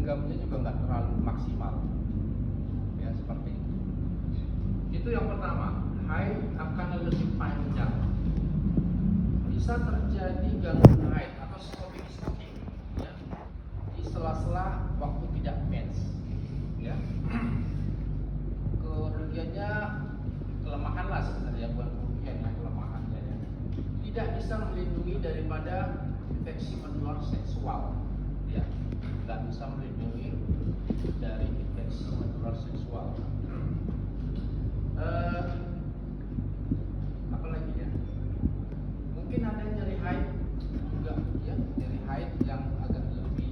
ganggunya juga nggak terlalu maksimal. Ya seperti itu. Itu yang pertama, haid akan lebih panjang. Bisa terjadi gangguan haid atau smoking ya, di sela-sela waktu tidak mens. Ya. Kerugiannya kelemahan lah sebenarnya, bukan kerugian ya, kelemahannya ya. Tidak bisa melindungi daripada infeksi menular seksual ya, nggak bisa melindungi dari infeksi menular seksual. Apa lagi ya, mungkin ada nyeri haid juga ya, nyeri haid yang agak lebih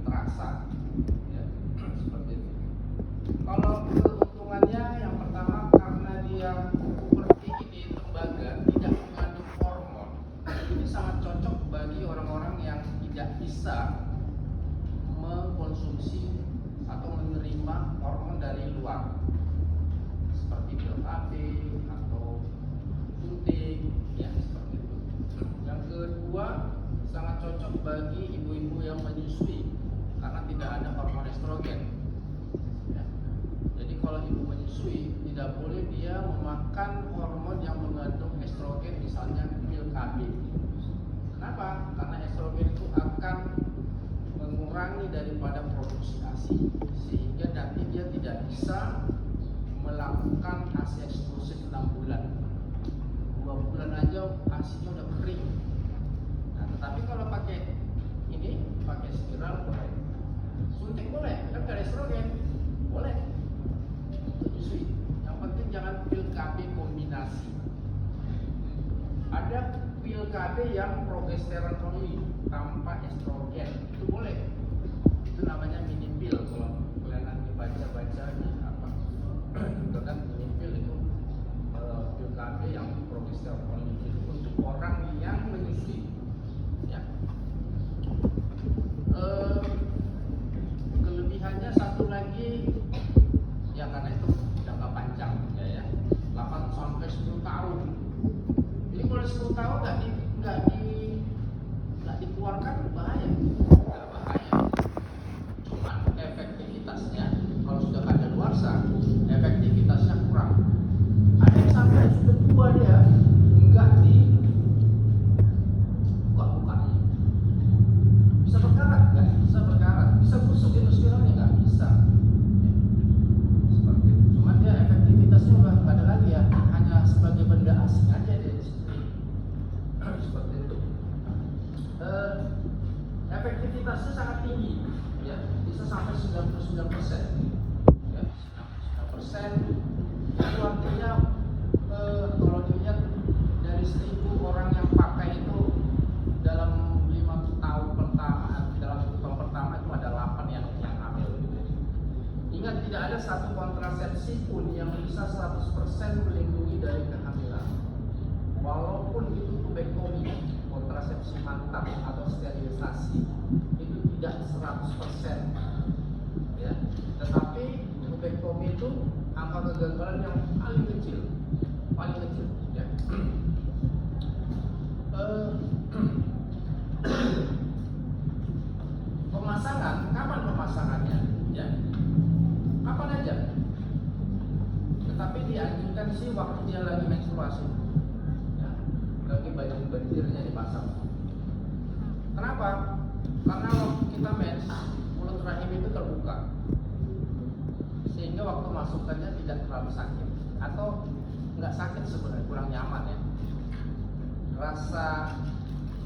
terasa ya, seperti itu. Kalau keuntungannya yang pertama, karena dia seperti ini, tembaga tidak mengandung hormon, ini sangat cocok bagi orang-orang yang tidak bisa mengkonsumsi atau menerima hormon dari luar, seperti pil KB atau suntik ya, seperti itu. Yang kedua, sangat cocok bagi ibu-ibu yang menyusui karena tidak ada hormon estrogen ya. Jadi kalau ibu menyusui, tidak boleh dia memakan hormon yang mengandung estrogen, misalnya pil KB. Kenapa? Karena estrogen itu akan mengurangi daripada produksi ASI, sehingga nanti dia tidak bisa melakukan ASI eksklusif 6 bulan. 2 bulan aja ASInya udah kering. Nah, tetapi kalau pakai ini, pakai spiral boleh, suntik boleh, kan ada estrogen boleh untuk menyusui. Yang penting jangan pil KB kombinasi. Ada pil KB yang progesteron only tanpa estrogen, itu boleh. Itu namanya mini pil. Kalau kalian nanti baca-baca nih apa, itu kan mini pil itu pil KB yang progesteron only, itu untuk orang yang menyusui. Ya. Kelebihannya satu lagi, ya karena itu jangka panjang ya, 8 sampai 10 tahun. Jadi kalau 10 tahun nggak dikeluarkan bahaya, nggak bahaya. Cuma efektivitasnya kalau sudah kadaluarsa, efektivitasnya kurang. Ada yang sampai sudah tua dia nggak dibuka-bukanya, bisa berkarat, nggak bisa berkarat, bisa busuk itu spiralnya nggak bisa. Seperti itu. Cuma dia efektivitasnya udah nggak ada lagi ya, hanya sebagai benda asing aja dia seperti itu. Efektivitasnya sangat tinggi ya, bisa sampai 99% ya, 99%. Itu artinya kalau dilihat dari 1000 orang yang pakai itu, dalam 5 tahun pertama, dalam 1 tahun pertama itu ada 8 yang hamil gitu. Ingat, tidak ada satu kontrasepsi pun yang bisa 100% melindungi dari kehamilan. Walaupun itu tubektomi, kontrasepsi mantap atau sterilisasi, itu tidak 100% ya. Tetapi tubektomi itu angka kegagalan yang paling kecil ya. Pemasangan, kapan pemasangannya ya? Kapan aja. Tetapi dianjurkan sih waktu dia lagi menstruasi ya, lagi banjir-banjirnya dipasang. Kenapa? Karena waktu kita mens, mulut rahim itu terbuka, sehingga waktu masukkannya tidak terlalu sakit, atau nggak sakit sebenarnya, kurang nyaman ya. Rasa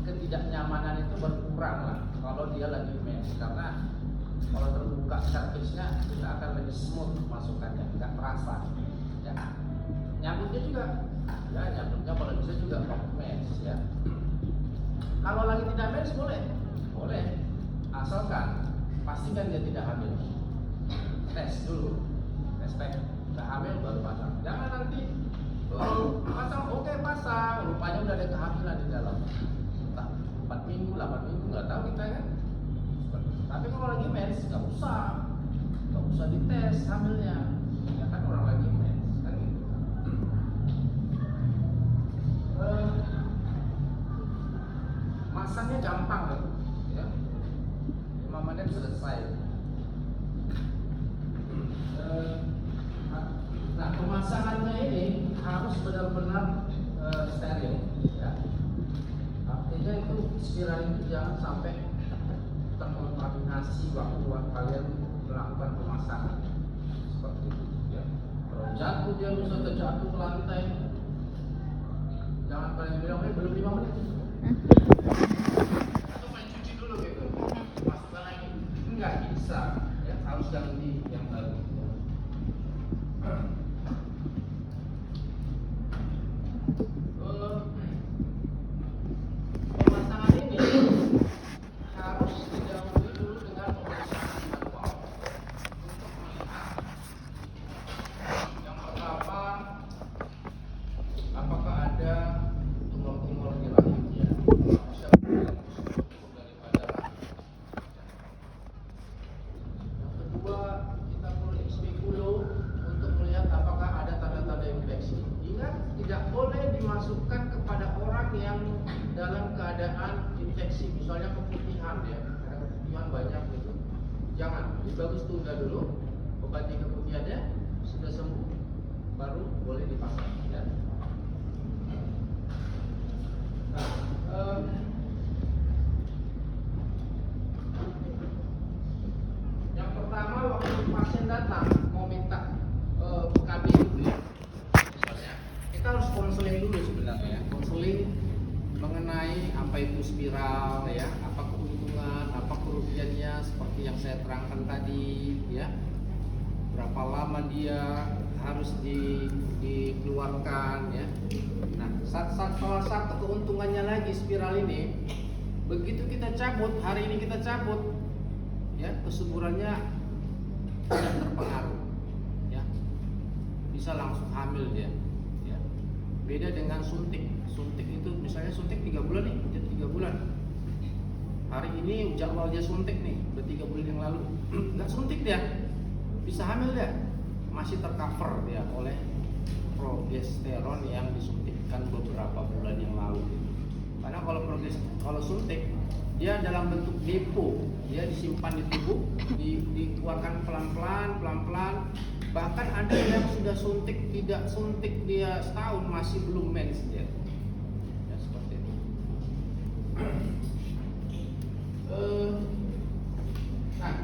ketidaknyamanan itu berkurang lah kalau dia lagi mens, karena kalau terbuka servisnya kita akan lebih smooth masukkannya, nggak terasa ya. Nyambutnya juga ya, nyambutnya kalau bisa juga waktu mens ya. Kalau lagi tidak mens boleh, asalkan pastikan dia tidak hamil. Tes dulu, tes nggak hamil baru pasang. Jangan nanti pasang, oke pasang, rupanya udah ada kehamilan di dalam. Entah 4 minggu, 8 minggu, nggak tahu kita kan. Tapi kalau lagi mens nggak usah dites hamilnya, ya kan orang lagi mens kan gitu. Masangnya gampang kan, ya. 5 menit selesai. harus benar-benar steril, ya. Artinya itu spiral itu jangan sampai terkontaminasi waktu kalian melakukan pemasangan seperti itu, ya. Kalau jatuh dia bisa terjatuh ke lantai, jangan kalian bilang belum 5 menit. Atau main cuci dulu gitu, masukkan lagi, nggak bisa, ya. Harus ganti yang baru. Pemasangan ini harus didahului dulu dengan pemeriksaan manual untuk melihat yang pertama, apakah ada tumor-tumor di rahimnya, bisa daripada rahim. Yang kedua, kita perlu spekulum untuk melihat apakah ada tanda-tanda infeksi. Ingat, tidak boleh dimasukkan kepada orang yang dalam keadaan infeksi, misalnya keputihan, ya, ada keputihan banyak gitu. Jangan, lebih bagus tunda dulu, obati keputihannya, sudah sembuh, baru boleh dipasang, ya. Nah, yang pertama waktu pasien datang mau minta KB itu, ya, misalnya kita harus konseling dulu sebenarnya, konseling mengenai apa itu spiral, ya, apa keuntungan, apa kerugiannya, seperti yang saya terangkan tadi, ya. Berapa lama dia harus dikeluarkan, ya. Nah, salah satu keuntungannya lagi spiral ini, begitu kita cabut, hari ini kita cabut, ya, kesuburannya tidak terpengaruh, ya. Bisa langsung hamil dia, ya. Beda dengan suntik. Suntik itu misalnya suntik 3 bulan nih, 3 bulan. Hari ini jadwal dia suntik nih, udah 3 bulan yang lalu. Nggak suntik dia, bisa hamil dia. Masih tercover dia oleh progesteron yang disuntikkan beberapa bulan yang lalu. Karena kalau suntik dia dalam bentuk depo, dia disimpan di tubuh, dikeluarkan pelan-pelan. Bahkan ada yang sudah suntik, tidak suntik dia setahun masih belum mens dia. Ya, seperti itu. Nah,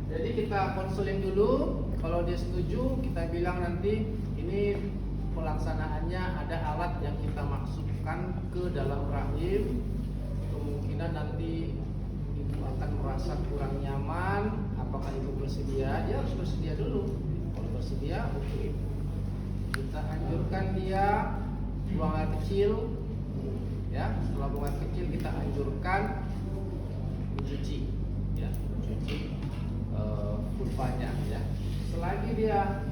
jadi kita konseling dulu. Kalau dia setuju, kita bilang nanti ini pelaksanaannya ada alat yang kita masukkan ke dalam rahim. Kemungkinan nanti ibu akan merasa kurang nyaman. Apakah ibu bersedia? Dia harus bersedia dulu. Kalau bersedia, oke. Kita anjurkan dia buang air kecil, ya. Setelah buang air kecil kita anjurkan mencuci, ya, mencuci vulvanya, ya. Selagi dia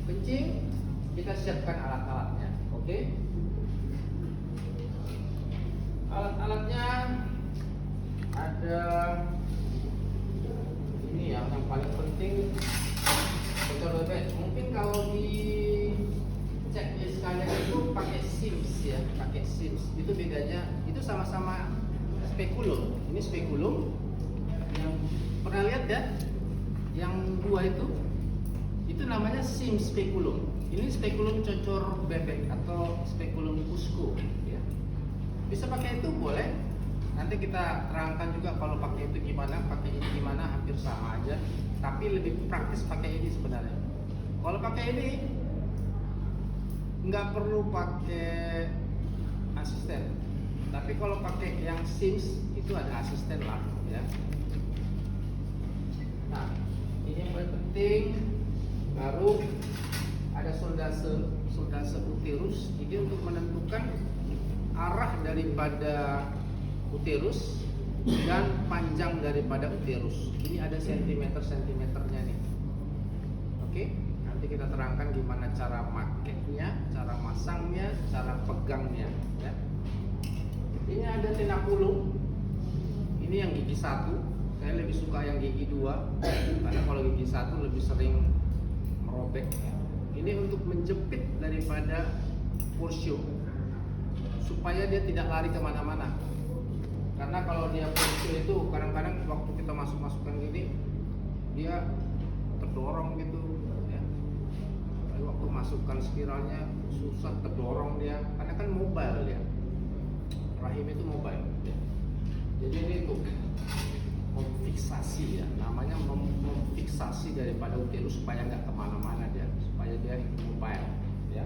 kencing, kita siapkan alat-alatnya, oke? Alat-alatnya ada ini yang paling penting, betul. Mungkin kalau di checklist kalian itu pakai SIMS, ya, pakai SIMS. Itu bedanya, itu sama-sama spekulum. Ini spekulum yang pernah lihat ya, yang dua itu namanya SIMS spekulum. Ini spekulum cocor bebek atau spekulum cusco, ya. Bisa pakai itu boleh. Nanti kita terangkan juga kalau pakai itu gimana, pakai ini gimana, hampir sama aja. Tapi lebih praktis pakai ini sebenarnya. Kalau pakai ini nggak perlu pakai asisten. Tapi kalau pakai yang SIMS itu ada asisten lah, ya. Nah, ini yang paling penting. Baru ada sondase uterus. Ini untuk menentukan arah daripada uterus dan panjang daripada uterus. Ini ada sentimeternya nih. Oke, nanti kita terangkan gimana cara makainya, cara masangnya, cara pegangnya, ya. Ini ada tenakulum. Ini yang gigi 1. Saya lebih suka yang gigi 2 karena kalau gigi 1 lebih sering merobek, ya. Ini untuk menjepit daripada porsio supaya dia tidak lari kemana-mana. Karena kalau dia porsio itu kadang-kadang waktu kita masukkan gini dia terdorong gitu, ya. Waktu masukkan spiralnya susah, terdorong dia karena kan mobile ya, rahim itu mobile ya. Jadi ini tuh memfiksasi ya, namanya memfiksasi daripada uterus supaya nggak kemana-mana dia, supaya dia mobile ya.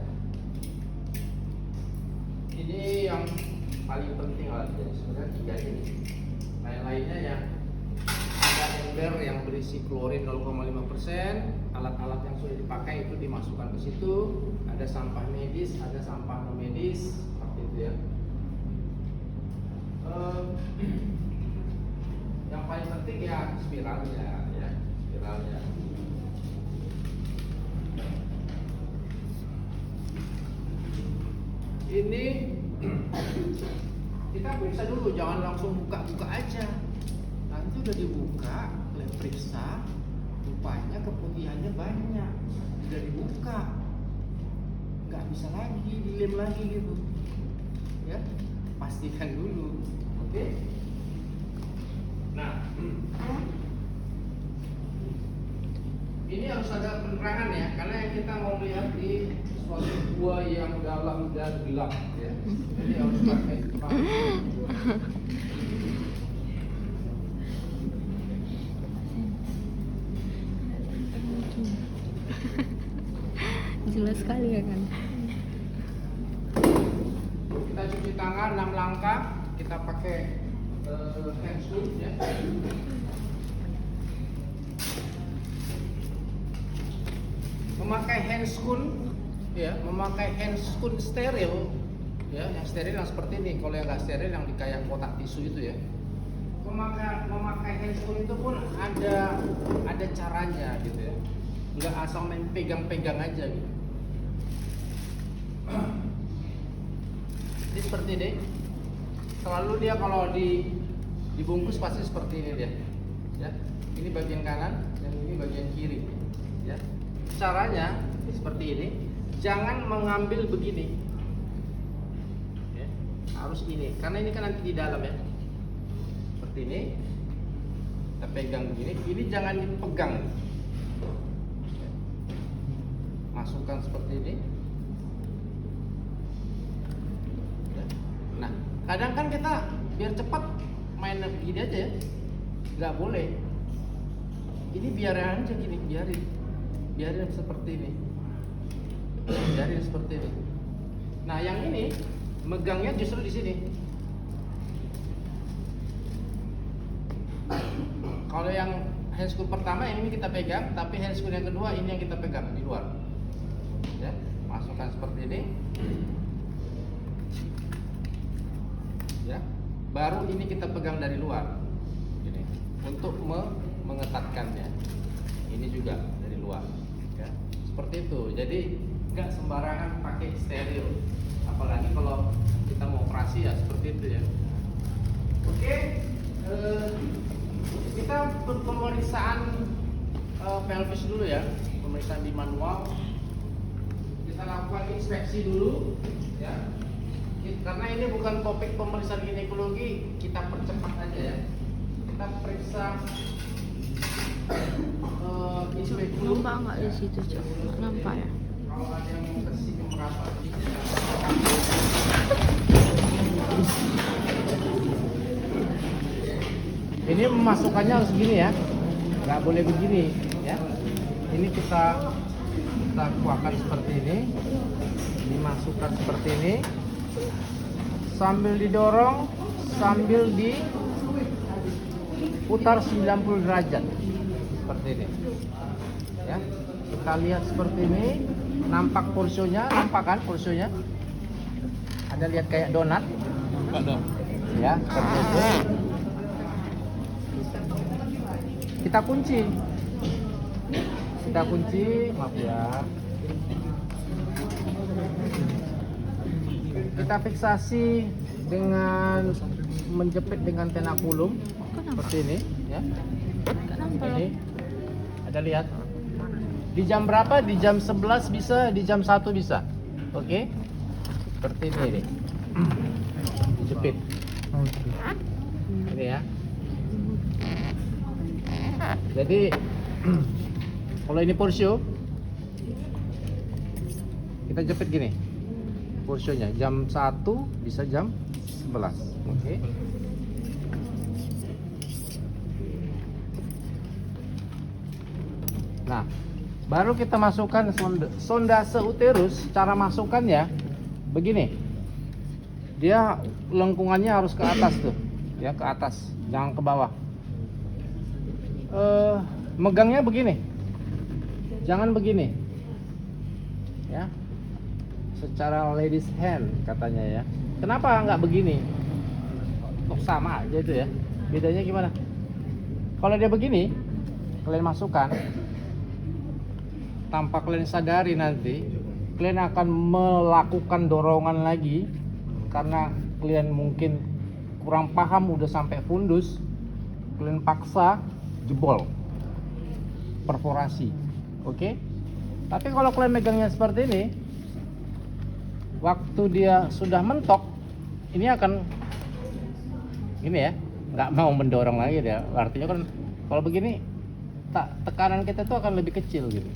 Ini yang paling penting alatnya sebenarnya 3 ini. Lain-lainnya ya ada ember yang berisi klorin 0,5%, alat-alat yang sudah dipakai itu dimasukkan ke situ, ada sampah medis, ada sampah non medis, seperti itu ya. Yang paling penting ya spiralnya ya, spiralnya. Ini kita periksa dulu, jangan langsung buka-buka aja. Nanti udah dibuka, kalian periksa, rupanya keputihannya banyak, udah dibuka, nggak bisa lagi dilem lagi gitu, ya pastikan dulu, oke? Nah, ini harus ada penerangan ya, karena yang kita mau lihat di suatu gua yang dalam dan gelap ya, jadi harus pakai terang. Jelas sekali ya kan. Kita cuci tangan 6 langkah, kita pakai handscoon ya. Memakai handscoon ya, memakai handscoon steril ya, yang steril yang seperti ini. Kalau yang nggak steril yang di kayak kotak tisu itu ya. Memakai handscoon itu pun ada caranya gitu ya. Nggak asal main pegang-pegang aja gitu. Ini seperti ini. Selalu dia kalau dibungkus pasti seperti ini dia. Ya. Ini bagian kanan dan ini bagian kiri. Ya. Caranya seperti ini. Jangan mengambil begini. Ya. Harus ini, karena ini kan nanti di dalam ya. Seperti ini. Kita pegang begini. Ini jangan dipegang. Masukkan seperti ini. Nah, kadang kan kita biar cepat main begini aja ya, nggak boleh. Ini biarin aja gini, biarin seperti ini, biarin seperti ini. Nah, yang ini megangnya justru di sini. Kalau yang handscoon pertama yang ini kita pegang, tapi handscoon yang kedua ini yang kita pegang di luar. Ya, masukkan seperti ini. Ya, baru ini kita pegang dari luar. Gini, untuk mengetatkannya. Ini juga dari luar. Ya, seperti itu. Jadi nggak sembarangan pakai steril. Apalagi kalau kita mau operasi ya seperti itu ya. Oke, kita pemeriksaan pelvis dulu ya, pemeriksaan di manual. Kita lakukan inspeksi dulu ya, karena ini bukan topik pemeriksaan ginekologi, kita percepat aja ya. Kita periksa inspeksi dulu. Nampak nggak di situ Cok? Nampak ya? Kalau ada yang mau bersih merata ini memasukkannya harus gini ya, nggak boleh begini ya. Ini kita kuatkan seperti ini, dimasukkan seperti ini, sambil didorong, sambil diputar 90 derajat seperti ini ya. Kita lihat seperti ini, nampak porsionya, nampak kan porsionya? Ada lihat kayak donat ya, seperti itu. Kita kunci, maaf ya. Kita fiksasi dengan menjepit dengan tenakulum seperti ini ya. Ini ada lihat. Di jam berapa? Di jam 11 bisa, di jam 1 bisa. Oke. Seperti ini nih. Dijepit. Ini ya. Jadi kalau ini porsio kita jepit gini kursionya, jam 1 bisa jam 11. Oke. Nah, baru kita masukkan sondase uterus. Cara masukkannya begini, dia lengkungannya harus ke atas tuh ya, ke atas, jangan ke bawah. Megangnya begini, jangan begini ya, secara ladies hand katanya ya. Kenapa nggak begini? Kok sama aja itu ya, bedanya gimana? Kalau dia begini, kalian masukkan tanpa kalian sadari, nanti kalian akan melakukan dorongan lagi karena kalian mungkin kurang paham, udah sampai fundus, kalian paksa jebol, perforasi. Oke? Tapi kalau kalian megangnya seperti ini, waktu dia sudah mentok, ini akan ini ya, nggak mau mendorong lagi dia. Artinya kan kalau begini, tekanan kita tuh akan lebih kecil gitu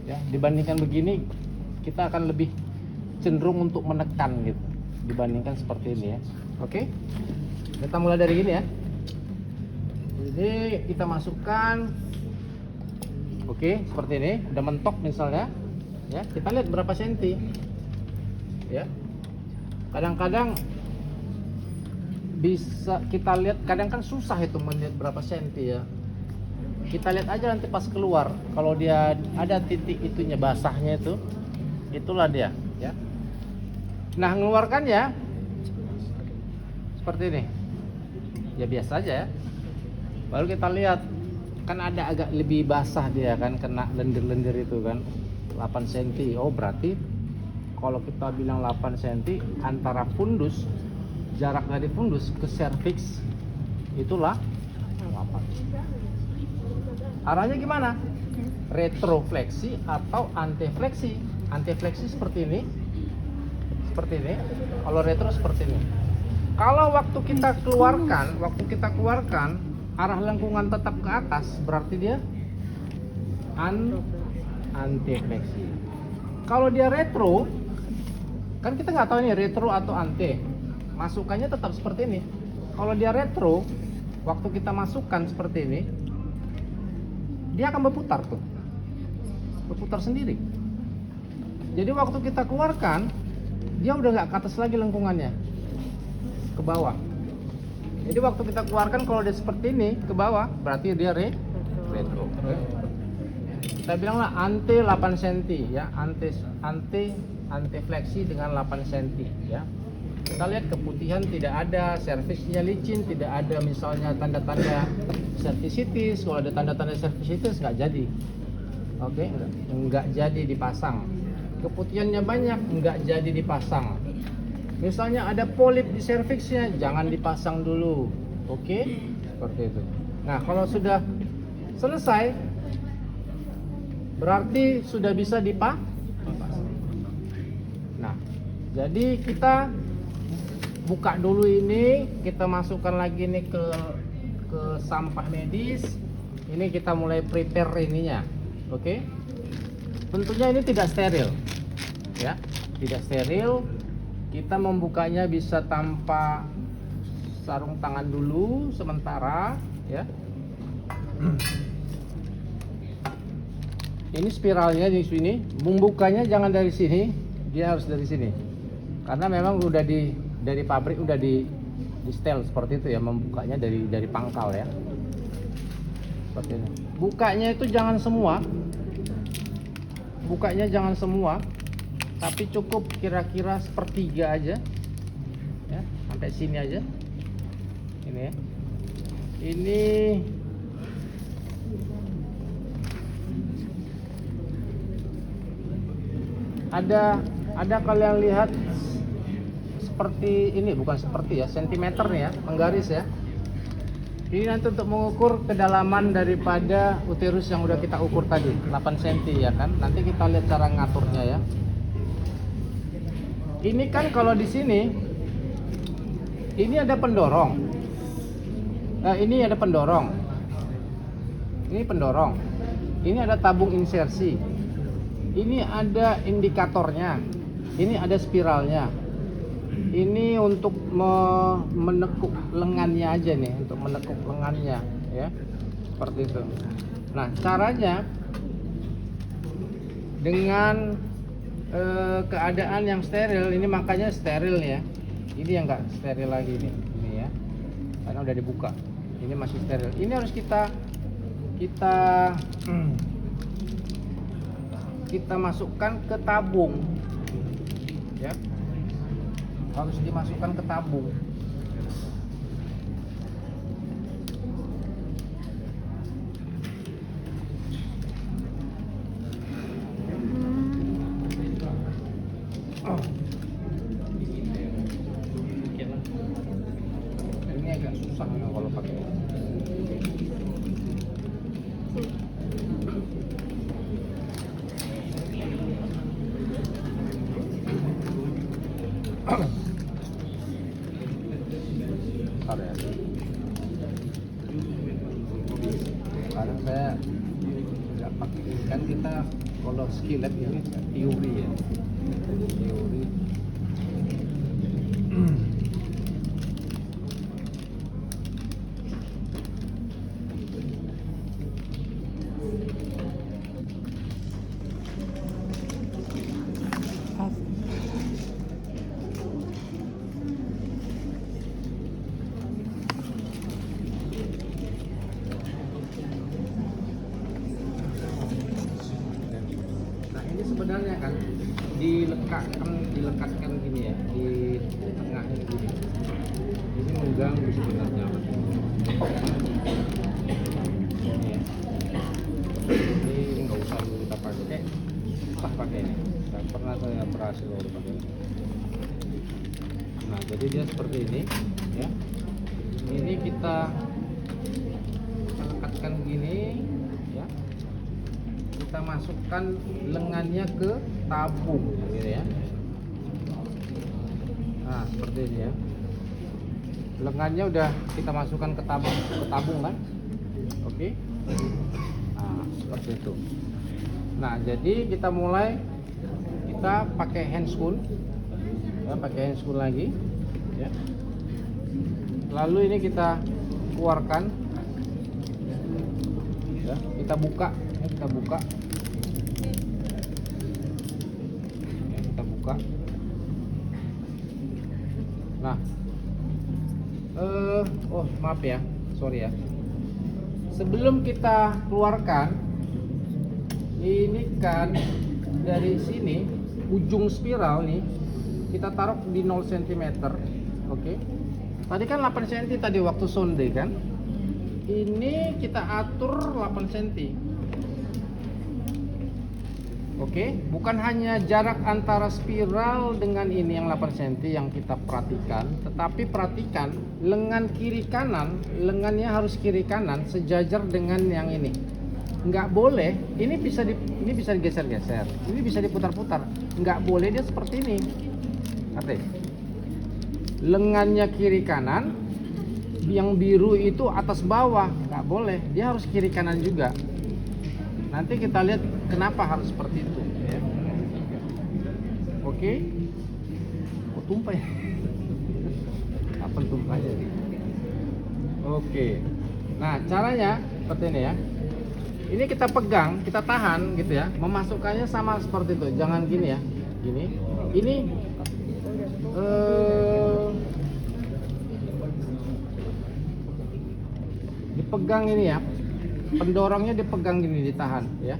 ya, dibandingkan begini kita akan lebih cenderung untuk menekan gitu dibandingkan seperti ini ya. Oke, kita mulai dari gini ya. Jadi kita masukkan, oke, seperti ini udah mentok misalnya ya. Kita lihat berapa senti ya. Kadang-kadang bisa kita lihat, kadang kan susah itu melihat berapa senti ya. Kita lihat aja nanti pas keluar, kalau dia ada titik itunya basahnya itu, itulah dia ya. Nah, mengeluarkannya seperti ini ya, biasa aja ya. Baru kita lihat, kan ada agak lebih basah dia kan, kena lendir-lendir itu kan, 8 cm. Oh, berarti kalau kita bilang 8 cm antara fundus, jarak dari fundus ke serviks itulah 8. Arahnya gimana? Retrofleksi atau antefleksi. Antefleksi seperti ini. Seperti ini. Kalau retro seperti ini. Kalau waktu kita keluarkan arah lengkungan tetap ke atas, berarti dia antefleksi. Kalau dia retro, kan kita nggak tahu ini retro atau ante. Masukannya tetap seperti ini. Kalau dia retro, waktu kita masukkan seperti ini, dia akan berputar tuh, berputar sendiri. Jadi waktu kita keluarkan, dia udah nggak ke atas lagi lengkungannya, ke bawah. Jadi waktu kita keluarkan, kalau dia seperti ini ke bawah, berarti dia retro. Kita bilanglah ante 8 cm ya, antefleksi dengan 8 cm ya. Kita lihat keputihan tidak ada, servisnya licin, tidak ada misalnya tanda-tanda servisitis. Kalau ada tanda-tanda servisitis nggak jadi. Oke, nggak jadi dipasang. Keputihannya banyak, nggak jadi dipasang. Misalnya ada polip di serviksnya, jangan dipasang dulu. Oke, seperti itu. Nah, kalau sudah selesai, berarti sudah bisa dipasang. Nah, jadi kita buka dulu ini, kita masukkan lagi nih ke sampah medis. Ini kita mulai prepare ininya. Oke. Tentunya ini tidak steril. Ya, tidak steril. Kita membukanya bisa tanpa sarung tangan dulu sementara, ya. Ini spiralnya di sini. Membukanya jangan dari sini, dia harus dari sini. Karena memang udah dari pabrik udah di setel seperti itu ya, membukanya dari pangkal ya. Seperti ini. Bukanya itu jangan semua. Bukanya jangan semua, tapi cukup kira-kira sepertiga aja. Ya, sampai sini aja. Ini ya. Ini ada kalian lihat seperti ini, bukan seperti ya, sentimeter nih ya, penggaris ya. Ini nanti untuk mengukur kedalaman daripada uterus yang udah kita ukur tadi, 8 cm ya kan. Nanti kita lihat cara ngaturnya ya. Ini kan kalau di sini ini ada pendorong. Nah, ini ada pendorong. Ini pendorong. Ini ada tabung insersi. Ini ada indikatornya, ini ada spiralnya. Ini untuk menekuk lengannya aja nih, untuk menekuk lengannya ya, seperti itu. Nah caranya dengan keadaan yang steril, ini makanya steril ya. Ini yang nggak steril lagi nih, ini ya, karena udah dibuka. Ini masih steril. Ini harus kita masukkan ke tabung ya, harus dimasukkan ke tabung. Ini agak susah kalau pakai ini. Bentar ya. Sekarang saya nggak pakai ini, kan kita kalau skillet ini teori ya, teori. Nah ini sebenarnya kan dilekatkan gini ya, di tengahnya gini. Ini mengganggu sebenarnya. Ini ya. Ini nggak usah kita pakai, pakai ini. Nggak pernah saya berhasil kalau pakai ini. Nah jadi dia seperti ini ya. Ini kita lekatkan gini ya. Kita masukkan lengannya ke tabung gitu ya. Nah seperti ini ya, lengannya udah kita masukkan ke tabung kan. Oke. Nah seperti itu. Nah jadi kita mulai, kita pakai handschool ya, pakai handschool lagi ya. Lalu ini kita keluarkan ya, kita buka ya, kita buka ya, kita buka. Nah oh maaf ya, sorry ya, sebelum kita keluarkan ini kan dari sini ujung spiral nih kita taruh di 0 cm. Oke. Tadi kan 8 cm tadi waktu sonde kan. Ini kita atur 8 cm. Oke, bukan hanya jarak antara spiral dengan ini yang 8 cm yang kita perhatikan, tetapi perhatikan lengan kiri kanan, lengannya harus kiri kanan sejajar dengan yang ini. Nggak boleh, ini bisa digeser-geser, ini bisa diputar-putar. Nggak boleh dia seperti ini. Artinya lengannya kiri kanan, yang biru itu atas bawah, nggak boleh, dia harus kiri kanan juga. Nanti kita lihat kenapa harus seperti itu ya. Oke. Oh tumpah ya. Apa tumpahnya nih? Oke. Nah caranya seperti ini ya. Ini kita pegang, kita tahan gitu ya. Memasukkannya sama seperti itu, jangan gini ya, gini. Ini dipegang ini ya, pendorongnya dipegang gini, ditahan ya.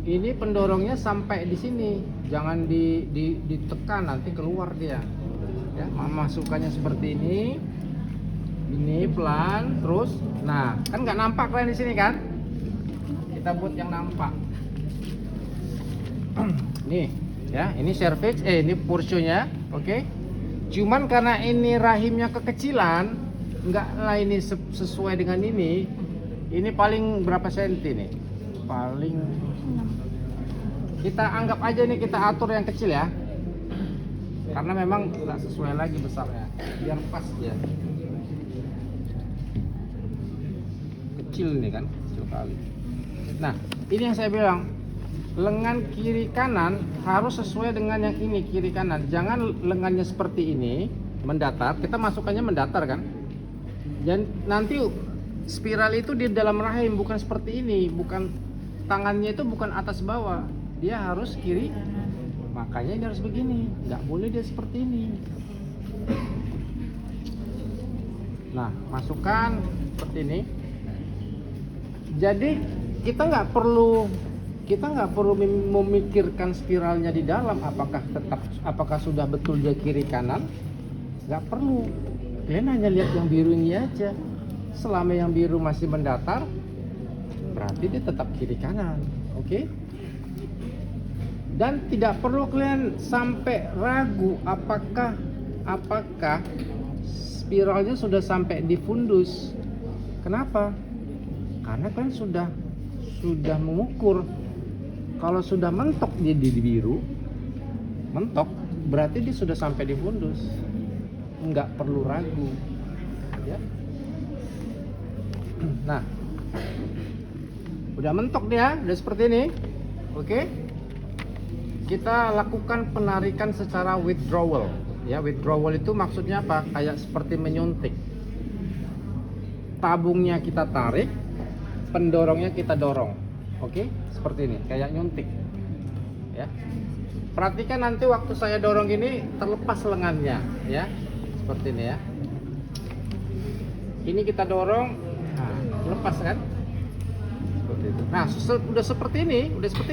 Ini pendorongnya sampai di sini, jangan ditekan, nanti keluar dia ya. Masukkannya seperti ini pelan terus. Nah kan nggak nampak kalian di sini kan, kita buat yang nampak. Nih ya, ini cervix, ini porsionya, oke. Cuman karena ini rahimnya kekecilan, enggak lah ini sesuai dengan ini paling berapa senti nih? Paling kita anggap aja nih, kita atur yang kecil ya, karena memang nggak sesuai lagi besarnya, biar pas ya. Kecil nih kan, kecil kali. Nah ini yang saya bilang, lengan kiri kanan harus sesuai dengan yang ini kiri kanan. Jangan lengannya seperti ini mendatar. Kita masukkannya mendatar kan. Dan nanti spiral itu di dalam rahim bukan seperti ini, bukan tangannya itu bukan atas bawah. Dia harus kiri. Makanya dia harus begini. Nggak boleh dia seperti ini. Nah, masukkan seperti ini. Jadi kita nggak perlu memikirkan spiralnya di dalam apakah sudah betul dia kiri kanan. Nggak perlu. Kalian hanya lihat yang biru ini aja. Selama yang biru masih mendatar, berarti dia tetap kiri kanan. Oke? Dan tidak perlu kalian sampai ragu apakah spiralnya sudah sampai di fundus. Kenapa? Karena kalian sudah mengukur. Kalau sudah mentok dia di biru, mentok berarti dia sudah sampai di fundus. Nggak perlu ragu, ya. Nah, udah mentok dia, udah seperti ini. Oke, kita lakukan penarikan secara withdrawal. Ya, withdrawal itu maksudnya apa? Kayak seperti menyuntik. Tabungnya kita tarik, pendorongnya kita dorong. Oke, seperti ini, kayak nyuntik. Ya. Perhatikan nanti waktu saya dorong ini terlepas lengannya, ya. Seperti ini ya. Ini kita dorong, nah, lepas kan? Seperti itu. Nah, udah seperti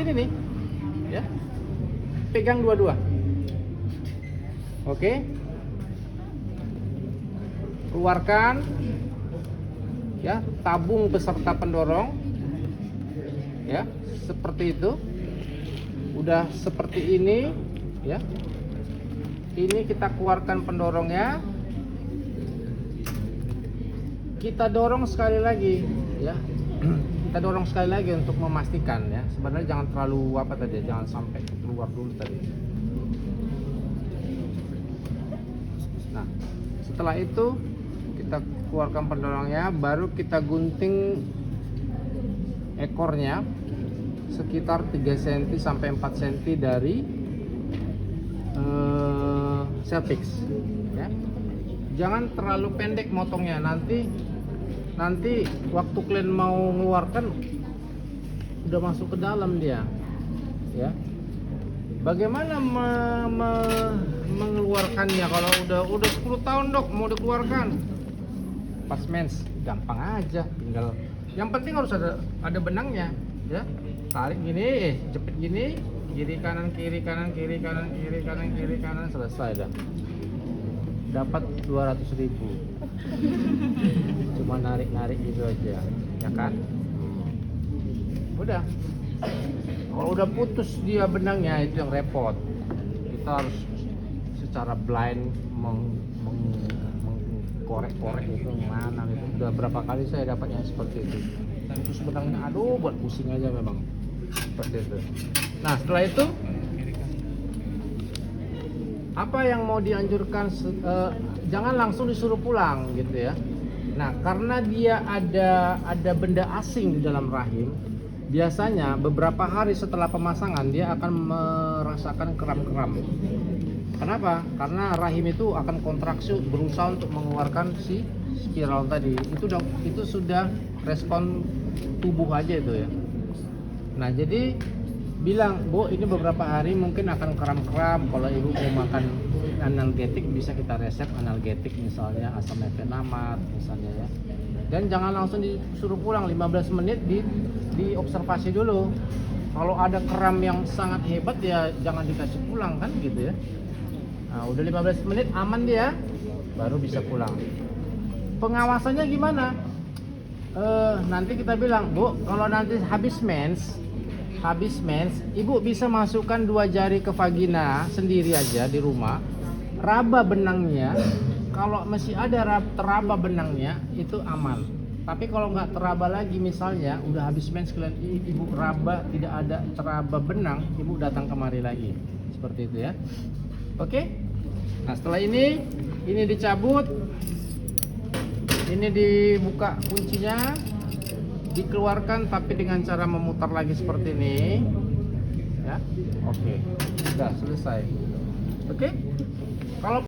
ini nih. Ya. Pegang dua-dua. Oke. Keluarkan ya, tabung beserta pendorong. Ya, seperti itu. Udah seperti ini, ya. Ini kita keluarkan pendorongnya. Kita dorong sekali lagi, ya. Kita dorong sekali lagi untuk memastikan ya. Sebenarnya jangan terlalu jangan sampai keluar dulu tadi. Nah, setelah itu kita keluarkan pendorongnya, baru kita gunting ekornya sekitar 3 cm sampai 4 cm dari cervix, ya. Jangan terlalu pendek motongnya, nanti waktu kalian mau mengeluarkan udah masuk ke dalam dia, ya. Bagaimana mengeluarkannya kalau udah 10 tahun dok mau dikeluarkan? Pas mens gampang aja, tinggal yang penting harus ada benangnya, ya. Tarik gini, jepit gini, kiri kanan, selesai dah. Dapat 200.000. Cuma narik gitu aja, ya kan? Udah. Kalau udah putus dia benangnya itu yang repot. Kita harus secara blind mengkorek-korek itu mana gitu. Udah berapa kali saya dapatnya seperti itu. Dan terus benangnya aduh buat pusing aja memang. Seperti itu. Nah, setelah itu apa yang mau dianjurkan, jangan langsung disuruh pulang gitu ya. Nah, karena dia ada benda asing di dalam rahim, biasanya beberapa hari setelah pemasangan dia akan merasakan kram-kram. Kenapa? Karena rahim itu akan kontraksi berusaha untuk mengeluarkan si spiral tadi. Itu sudah respon tubuh aja itu ya. Nah, jadi bilang, Bu, ini beberapa hari mungkin akan kram-kram. Kalau ibu mau makan analgetik bisa kita resep analgetik, misalnya asam mefenamat misalnya ya. Dan jangan langsung disuruh pulang, 15 menit diobservasi dulu. Kalau ada kram yang sangat hebat ya jangan dikasih pulang kan gitu ya. Nah, udah 15 menit aman dia, baru bisa pulang. Pengawasannya gimana? Nanti kita bilang, Bu, kalau nanti habis mens, ibu bisa masukkan 2 jari ke vagina sendiri aja di rumah, raba benangnya. Kalau masih ada teraba benangnya itu aman. Tapi kalau nggak teraba lagi, misalnya udah habis mens kalian ibu raba tidak ada teraba benang, ibu datang kemari lagi, seperti itu ya. Oke. Nah, setelah ini dicabut, ini dibuka kuncinya, dikeluarkan tapi dengan cara memutar lagi seperti ini, Ya, oke, udah selesai. Oke, kalau